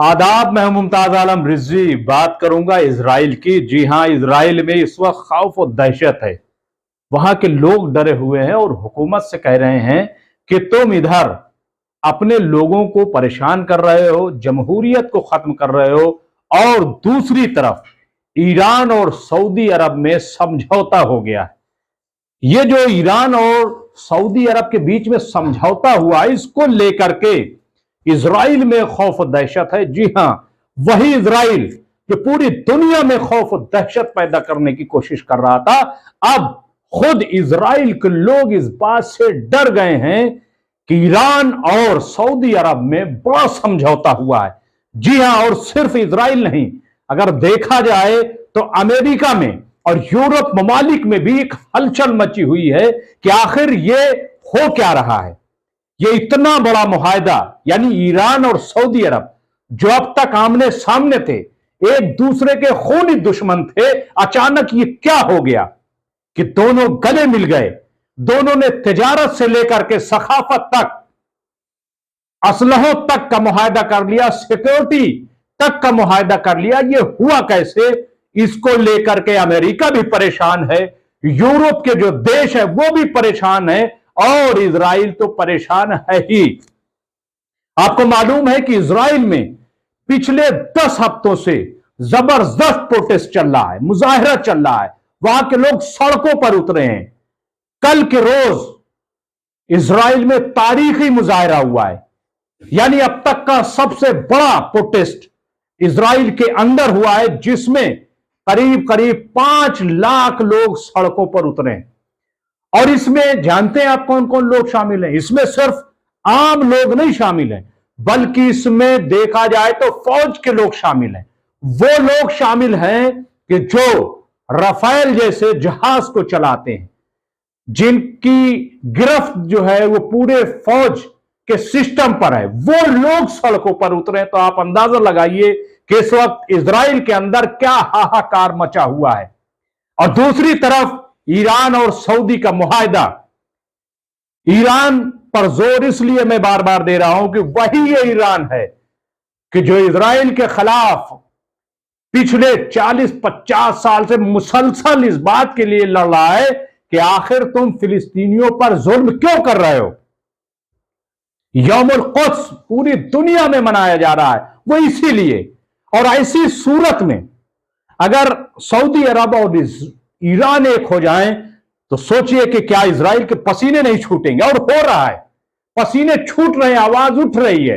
आदाब, मैं हूं मुमताज आलम रिजवी। बात करूंगा इजराइल की। जी हां, इजराइल में इस वक्त खौफ और दहशत है। वहां के लोग डरे हुए हैं और हुकूमत से कह रहे हैं कि तुम इधर अपने लोगों को परेशान कर रहे हो, जमहूरियत को खत्म कर रहे हो, और दूसरी तरफ ईरान और सऊदी अरब में समझौता हो गया है। ये जो ईरान और सऊदी अरब के बीच में समझौता हुआ, इसको लेकर के इजराइल में खौफ और दहशत है। जी हां, वही इजराइल जो पूरी दुनिया में खौफ और दहशत पैदा करने की कोशिश कर रहा था, अब खुद इजराइल के लोग इस बात से डर गए हैं कि ईरान और सऊदी अरब में बड़ा समझौता हुआ है। जी हां, और सिर्फ इजराइल नहीं, अगर देखा जाए तो अमेरिका में और यूरोप ममालिक में भी एक हलचल मची हुई है कि आखिर ये हो क्या रहा है। ये इतना बड़ा मुहायदा, यानी ईरान और सऊदी अरब जो अब तक आमने सामने थे, एक दूसरे के खूनी दुश्मन थे, अचानक ये क्या हो गया कि दोनों गले मिल गए। दोनों ने तिजारत से लेकर के सखाफत तक, असलहों तक का मुहायदा कर लिया, सिक्योरिटी तक का मुहायदा कर लिया। ये हुआ कैसे, इसको लेकर के अमेरिका भी परेशान है, यूरोप के जो देश है वो भी परेशान है, और इजराइल तो परेशान है ही। आपको मालूम है कि इजराइल में पिछले 10 हफ्तों से जबरदस्त प्रोटेस्ट चल रहा है, मुजाहिरा चल रहा है, वहां के लोग सड़कों पर उतरे हैं। कल के रोज इजराइल में तारीखी मुजाहिरा हुआ है, यानी अब तक का सबसे बड़ा प्रोटेस्ट इजराइल के अंदर हुआ है, जिसमें करीब करीब 5 लाख लोग सड़कों पर उतरे हैं। और इसमें जानते हैं आप कौन कौन लोग शामिल हैं? इसमें सिर्फ आम लोग नहीं शामिल हैं, बल्कि इसमें देखा जाए तो फौज के लोग शामिल हैं। वो लोग शामिल हैं कि जो राफेल जैसे जहाज को चलाते हैं, जिनकी गिरफ्त जो है वो पूरे फौज के सिस्टम पर है, वो लोग सड़कों पर उतरे। तो आप अंदाजा लगाइए कि इस वक्त इजराइल के अंदर क्या हाहाकार मचा हुआ है। और दूसरी तरफ ईरान और सऊदी का मुहायदा। ईरान पर जोर इसलिए मैं बार बार दे रहा हूं कि वही ये ईरान है कि जो इजराइल के खिलाफ पिछले 40-50 साल से मुसलसल इस बात के लिए लड़ रहा है कि आखिर तुम फिलिस्तीनियों पर जुल्म क्यों कर रहे हो। यौमुल कुद्स पूरी दुनिया में मनाया जा रहा है, वो इसीलिए। और ऐसी सूरत में अगर सऊदी अरब और ईरान एक हो जाएं, तो सोचिए कि क्या इजराइल के पसीने नहीं छूटेंगे। और हो रहा है, पसीने छूट रहे हैं, आवाज उठ रही है।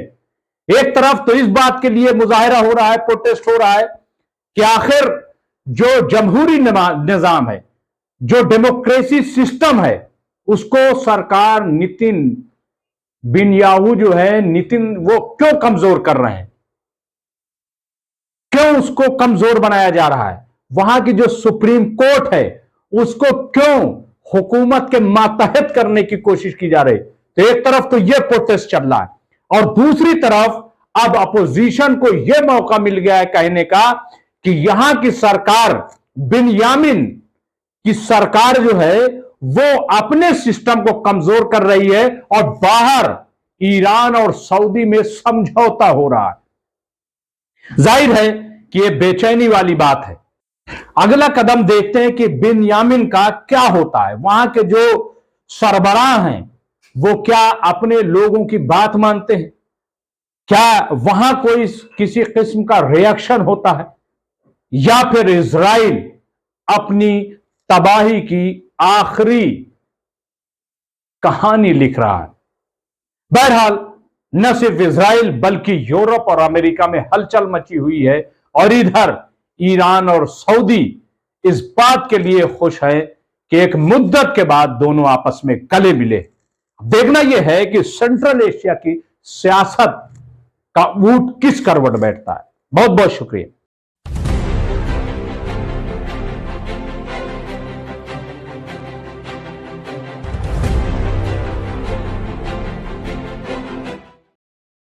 एक तरफ तो इस बात के लिए मुजाहिरा हो रहा है, प्रोटेस्ट हो रहा है कि आखिर जो जमहूरी निजाम है, जो डेमोक्रेसी सिस्टम है, उसको सरकार नितिन बिनयाहू जो है, नितिन, वो क्यों कमजोर कर रहे हैं, क्यों उसको कमजोर बनाया जा रहा है। वहां की जो सुप्रीम कोर्ट है, उसको क्यों हुकूमत के मातहत करने की कोशिश की जा रही। तो एक तरफ तो यह प्रोटेस्ट चल रहा है, और दूसरी तरफ अब अपोजिशन को यह मौका मिल गया है कहने का कि यहां की सरकार, बिन्यामिन की सरकार जो है, वो अपने सिस्टम को कमजोर कर रही है, और बाहर ईरान और सऊदी में समझौता हो रहा है। जाहिर है कि यह बेचैनी वाली बात है। अगला कदम देखते हैं कि बिन्यामिन का क्या होता है। वहां के जो सरबराह हैं, वो क्या अपने लोगों की बात मानते हैं? क्या वहां कोई किसी किस्म का रिएक्शन होता है, या फिर इजराइल अपनी तबाही की आखिरी कहानी लिख रहा है? बहरहाल, न सिर्फ इजराइल बल्कि यूरोप और अमेरिका में हलचल मची हुई है, और इधर ईरान और सऊदी इस बात के लिए खुश है कि एक मुद्दत के बाद दोनों आपस में गले मिले। देखना यह है कि सेंट्रल एशिया की सियासत का ऊंट किस करवट बैठता है। बहुत बहुत शुक्रिया।